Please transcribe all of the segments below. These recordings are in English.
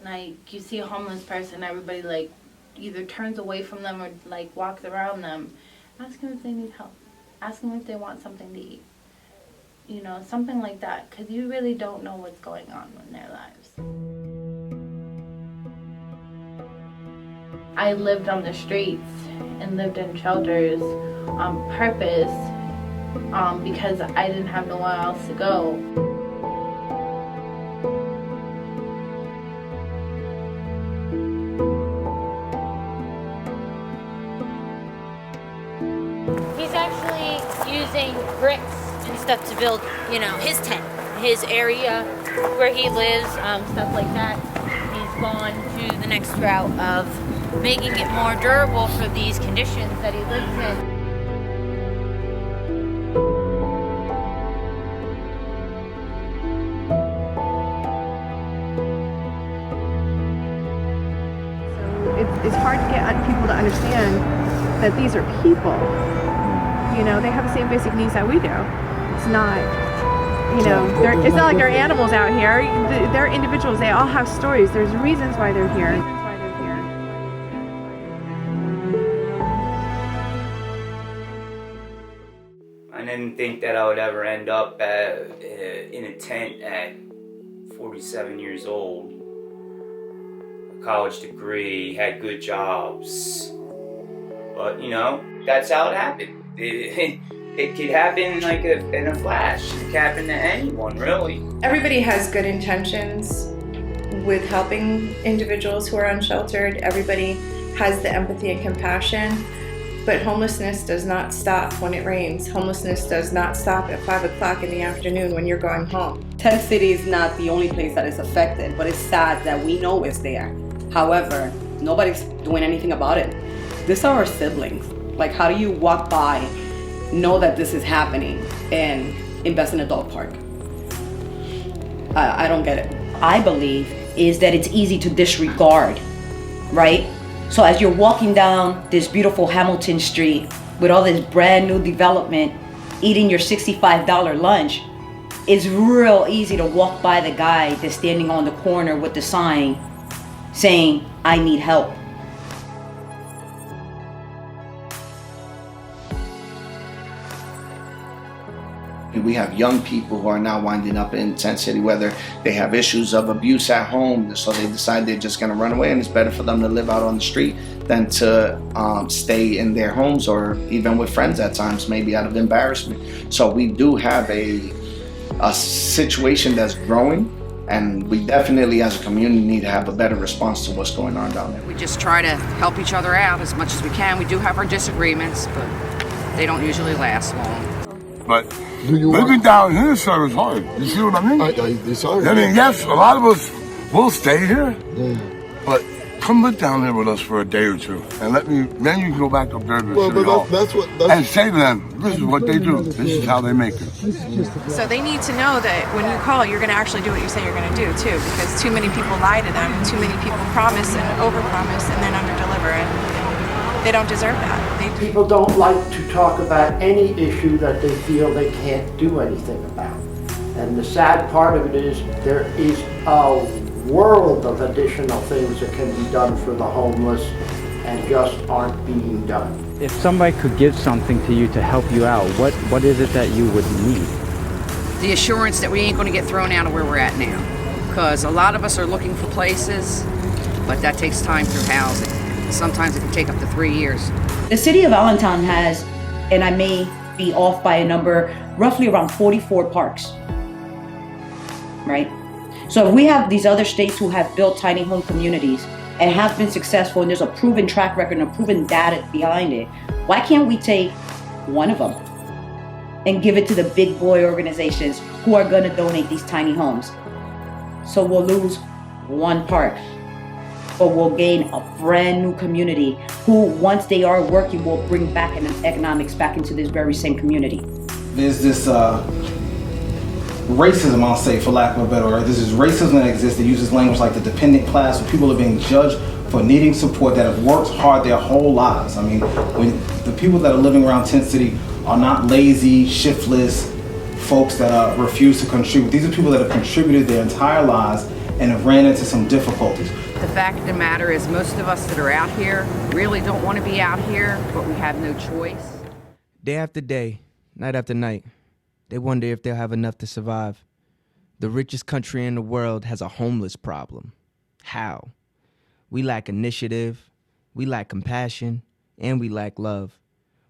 Like, you see a homeless person, everybody, like, either turns away from them or, like, walks around them. Ask them if they need help. Ask them if they want something to eat. You know, something like that, because you really don't know what's going on in their lives. I lived on the streets and lived in shelters on purpose because I didn't have nowhere else to go. He's actually using bricks and stuff to build, you know, his tent, his area where he lives, stuff like that. He's gone to the next route of making it more durable for these conditions that he lives in. It's hard to get people to understand that these are people. You know, they have the same basic needs that we do. It's not, you know, it's not like they're animals out here. They're individuals. They all have stories. There's reasons why they're here. I didn't think that I would ever end up in a tent at 47 years old. A college degree, had good jobs. But, you know, that's how it happened. It could happen like in a flash. It could happen to anyone, really. Everybody has good intentions with helping individuals who are unsheltered. Everybody has the empathy and compassion. But homelessness does not stop when it rains. Homelessness does not stop at 5 o'clock in the afternoon when you're going home. Tent City is not the only place that is affected, but it's sad that we know it's there. However, nobody's doing anything about it. These are our siblings. Like, how do you walk by, know that this is happening, and invest in a dog park? I don't get it. I believe is that it's easy to disregard, right? So as you're walking down this beautiful Hamilton Street with all this brand new development, eating your $65 lunch, it's real easy to walk by the guy that's standing on the corner with the sign saying, "I need help." We have young people who are now winding up in Tent City, whether they have issues of abuse at home, so they decide they're just going to run away, and it's better for them to live out on the street than to stay in their homes or even with friends at times, maybe out of embarrassment. So we do have a situation that's growing, and we definitely as a community need to have a better response to what's going on down there. We just try to help each other out as much as we can. We do have our disagreements, but they don't usually last long. But living down here, sir, is hard. You see what I mean? It's hard. I mean, yes, a lot of us will stay here, but come live down here with us for a day or two, and then you can go back up there to the city hall. And say to them, this is what they do. This is how they make it. So they need to know that when you call, you're going to actually do what you say you're going to do, too, because too many people lie to them, too many people promise and overpromise and then underdeliver, and they don't deserve that. People don't like to talk about any issue that they feel they can't do anything about. And the sad part of it is there is a world of additional things that can be done for the homeless and just aren't being done. If somebody could give something to you to help you out, what is it that you would need? The assurance that we ain't going to get thrown out of where we're at now. Because a lot of us are looking for places, but that takes time through housing. Sometimes it can take up to 3 years. The city of Allentown has, and I may be off by a number, roughly around 44 parks, right? So if we have these other states who have built tiny home communities and have been successful, and there's a proven track record and a proven data behind it, why can't we take one of them and give it to the big boy organizations who are gonna donate these tiny homes? So we'll lose one park, but we'll gain a brand new community who, once they are working, will bring back an economics back into this very same community. There's this racism, I'll say, for lack of a better word. This is racism that exists that uses language like the dependent class, where people are being judged for needing support that have worked hard their whole lives. I mean, when the people that are living around Tent City are not lazy, shiftless folks that refuse to contribute. These are people that have contributed their entire lives and have ran into some difficulties. The fact of the matter is most of us that are out here really don't want to be out here, but we have no choice. Day after day, night after night, they wonder if they'll have enough to survive. The richest country in the world has a homeless problem. How? We lack initiative, we lack compassion, and we lack love.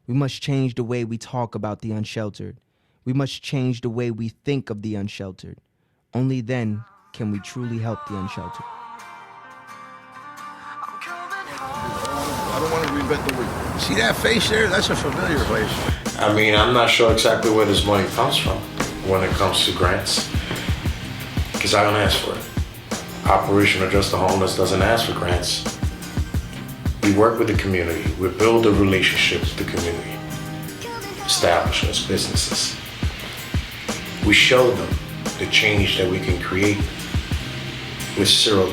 We must change the way we talk about the unsheltered. We must change the way we think of the unsheltered. Only then can we truly help the unsheltered. I don't want to reinvent the wheel. See that face there? That's a familiar face. I mean, I'm not sure exactly where this money comes from when it comes to grants, because I don't ask for it. Operation Address the Homeless doesn't ask for grants. We work with the community. We build a relationship with the community, establishments, businesses. We show them the change that we can create with $0.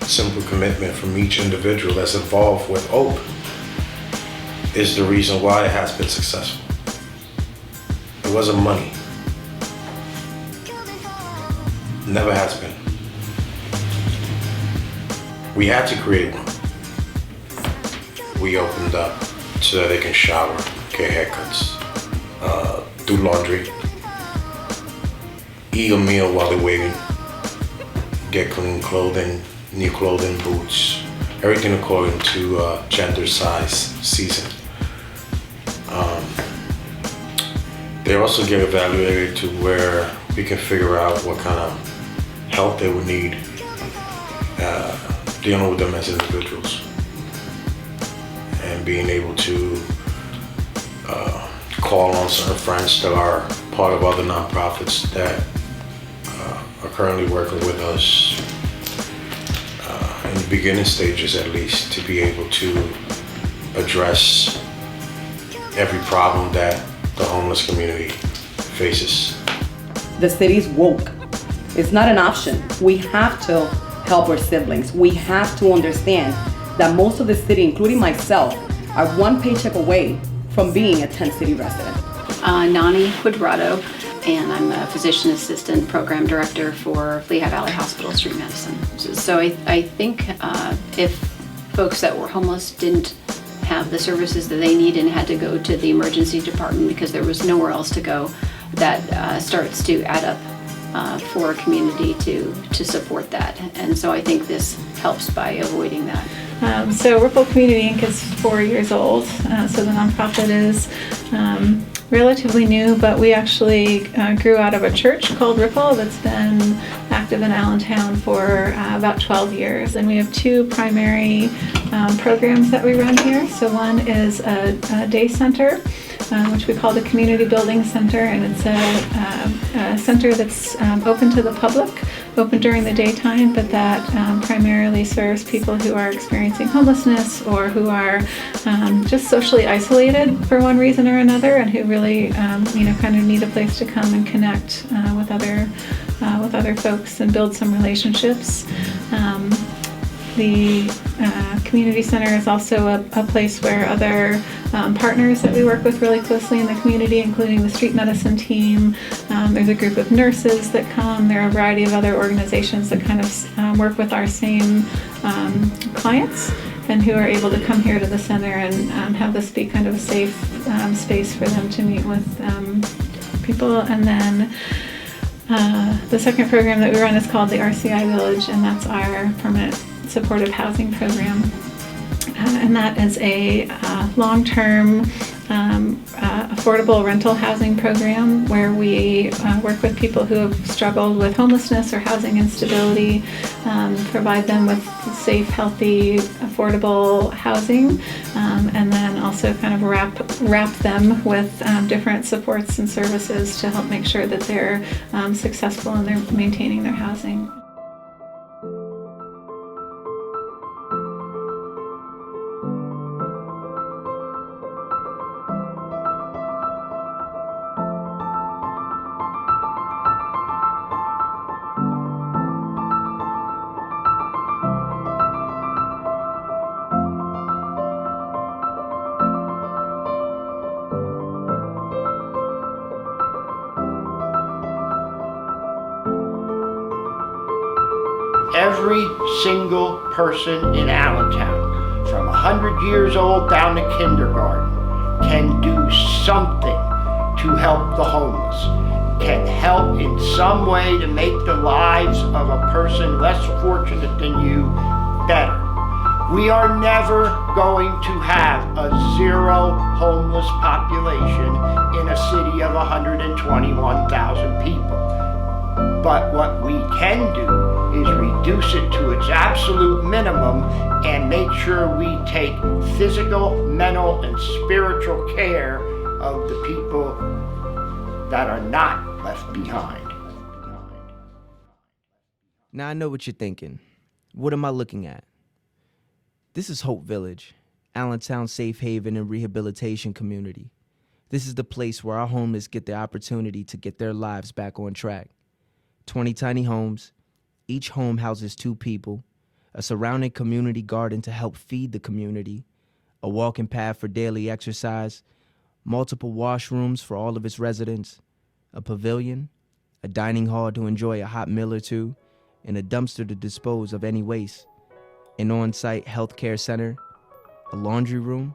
Simple commitment from each individual that's involved with OPE is the reason why it has been successful. It wasn't money. Never has been. We had to create one. We opened up so that they can shower, get haircuts, do laundry, eat a meal while they're waiting, get clean clothing, new clothing, boots, everything according to gender, size, season. They also get evaluated to where we can figure out what kind of help they would need dealing with them as individuals, and being able to call on certain friends that are part of other nonprofits that are currently working with us in the beginning stages, at least, to be able to address every problem that the homeless community faces. The city's woke. It's not an option. We have to help our siblings. We have to understand that most of the city, including myself, are one paycheck away from being a tent city resident. Nani Quadrado, and I'm a physician assistant program director for Lehigh Valley Hospital Street Medicine. So I think if folks that were homeless didn't have the services that they need and had to go to the emergency department because there was nowhere else to go, that starts to add up for a community to support that. And so I think this helps by avoiding that. So Ripple Community Inc. is 4 years old, so the nonprofit is relatively new, but we actually grew out of a church called Ripple that's been active in Allentown for about 12 years. And we have two primary programs that we run here. So one is a day center, which we call the Community Building Center, and it's a center that's open to the public, open during the daytime, but that primarily serves people who are experiencing homelessness or who are just socially isolated for one reason or another, and who really kind of need a place to come and connect with other folks and build some relationships. The community center is also a place where other partners that we work with really closely in the community, including the street medicine team. There's a group of nurses that come. There are a variety of other organizations that kind of work with our same clients and who are able to come here to the center and have this be kind of a safe space for them to meet with people. And then the second program that we run is called the RCI Village, and that's our permanent supportive housing program. And that is a long-term affordable rental housing program where we work with people who have struggled with homelessness or housing instability, provide them with safe, healthy, affordable housing, and then also kind of wrap them with different supports and services to help make sure that they're successful in their maintaining their housing. every single person in Allentown, from 100 years old down to kindergarten, can do something to help the homeless, can help in some way to make the lives of a person less fortunate than you better. We are never going to have a zero homeless population in a city of 121,000 people. But what we can do is reduce it to its absolute minimum and make sure we take physical, mental, and spiritual care of the people that are not left behind. Now I know what you're thinking. What am I looking at? This is Hope Village, Allentown's safe haven and rehabilitation community. This is the place where our homeless get the opportunity to get their lives back on track. 20 tiny homes, each home houses 2 people, a surrounding community garden to help feed the community, a walking path for daily exercise, multiple washrooms for all of its residents, a pavilion, a dining hall to enjoy a hot meal or two, and a dumpster to dispose of any waste, an on-site healthcare center, a laundry room,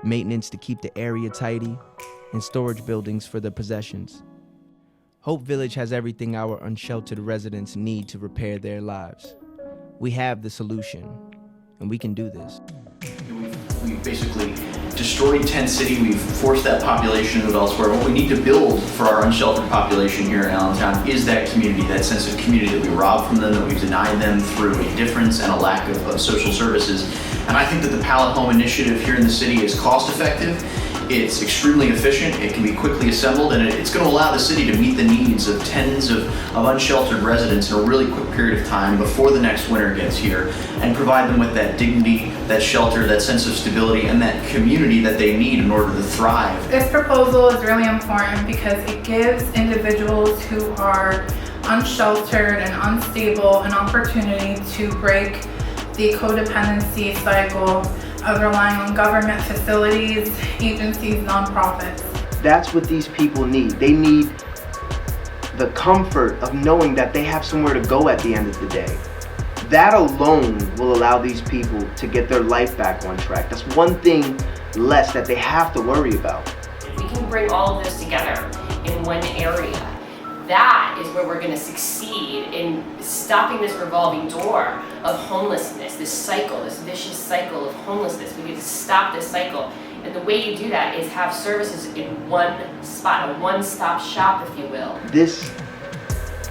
maintenance to keep the area tidy, and storage buildings for their possessions. Hope Village has everything our unsheltered residents need to repair their lives. We have the solution, and we can do this. We've basically destroyed Tent City. We've forced that population to move elsewhere. What we need to build for our unsheltered population here in Allentown is that community, that sense of community that we robbed from them, that we've denied them through indifference and a lack of social services. And I think that the Pallet Home Initiative here in the city is cost effective. It's extremely efficient, it can be quickly assembled, and it's going to allow the city to meet the needs of tens of unsheltered residents in a really quick period of time before the next winter gets here, and provide them with that dignity, that shelter, that sense of stability, and that community that they need in order to thrive. This proposal is really important because it gives individuals who are unsheltered and unstable an opportunity to break the codependency cycle of relying on government facilities, agencies, nonprofits. That's what these people need. They need the comfort of knowing that they have somewhere to go at the end of the day. That alone will allow these people to get their life back on track. That's one thing less that they have to worry about. If we can bring all of this together in one area, that is where we're going to succeed in stopping this revolving door of homelessness, this cycle, this vicious cycle of homelessness. We need to stop this cycle. And the way you do that is have services in one spot, a one-stop shop, if you will. This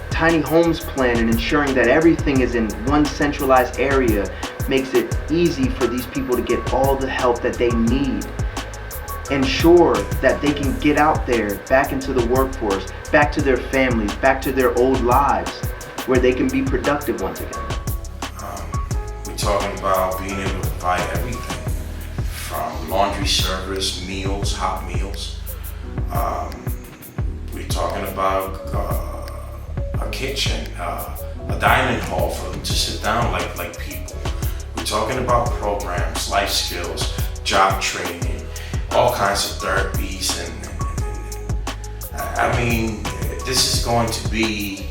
tiny homes plan and ensuring that everything is in one centralized area makes it easy for these people to get all the help that they need. Ensure that they can get out there, back into the workforce, back to their families, back to their old lives, where they can be productive once again. We're talking about being able to provide everything from laundry service, meals, hot meals. We're talking about a kitchen, a dining hall for them to sit down like people. We're talking about programs, life skills, job training, all kinds of therapies, and I mean, this is going to be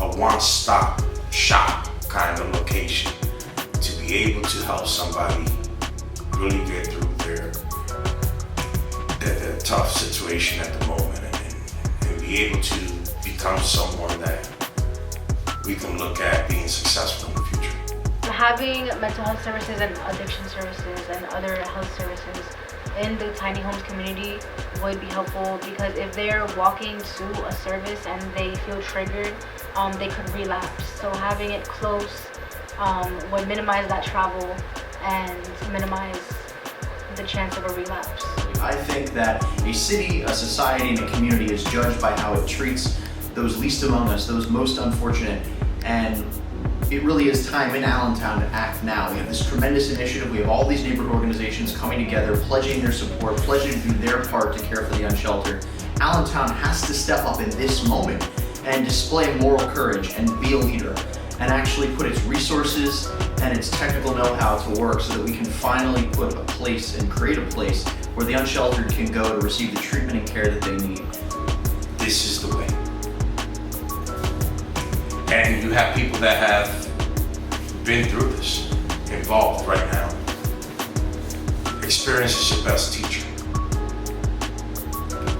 a one-stop shop kind of location to be able to help somebody really get through their tough situation at the moment, and be able to become someone that we can look at being successful in the future. Having mental health services and addiction services and other health services in the tiny homes community would be helpful, because if they're walking to a service and they feel triggered, they could relapse. So having it close would minimize that travel and minimize the chance of a relapse. I think that a city, a society, and a community is judged by how it treats those least among us, those most unfortunate, and it really is time in Allentown to act now. We have this tremendous initiative. We have all these neighborhood organizations coming together, pledging their support, pledging to do their part to care for the unsheltered. Allentown has to step up in this moment and display moral courage and be a leader, and actually put its resources and its technical know-how to work so that we can finally put a place and create a place where the unsheltered can go to receive the treatment and care that they need. This is the way. And you have people that have been through this, involved right now. Experience is your best teacher.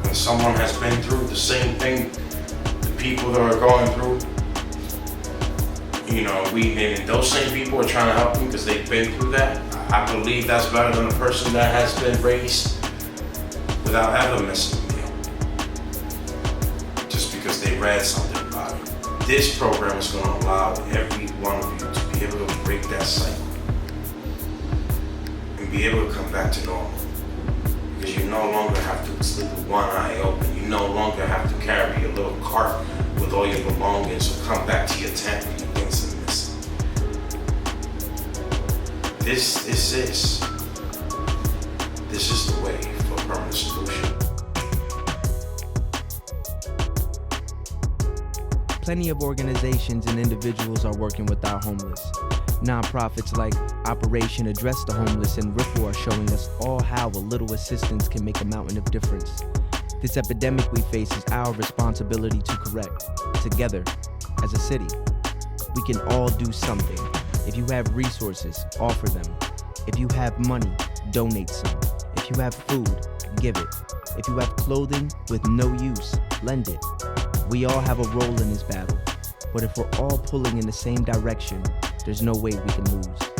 When someone has been through the same thing the people that are going through, and those same people are trying to help them because they've been through that, I believe that's better than a person that has been raised without ever missing a meal. Just because they read something about it. This program is going to allow every one of you to be able to break that cycle and be able to come back to normal. Because you no longer have to sleep with one eye open. You no longer have to carry a little cart with all your belongings or come back to your tent when your things are missing. This is the way for a permanent solution. Plenty of organizations and individuals are working with our homeless. Nonprofits like Operation Address the Homeless and Ripple are showing us all how a little assistance can make a mountain of difference. This epidemic we face is our responsibility to correct, together, as a city. We can all do something. If you have resources, offer them. If you have money, donate some. If you have food, give it. If you have clothing with no use, lend it. We all have a role in this battle, but if we're all pulling in the same direction, there's no way we can lose.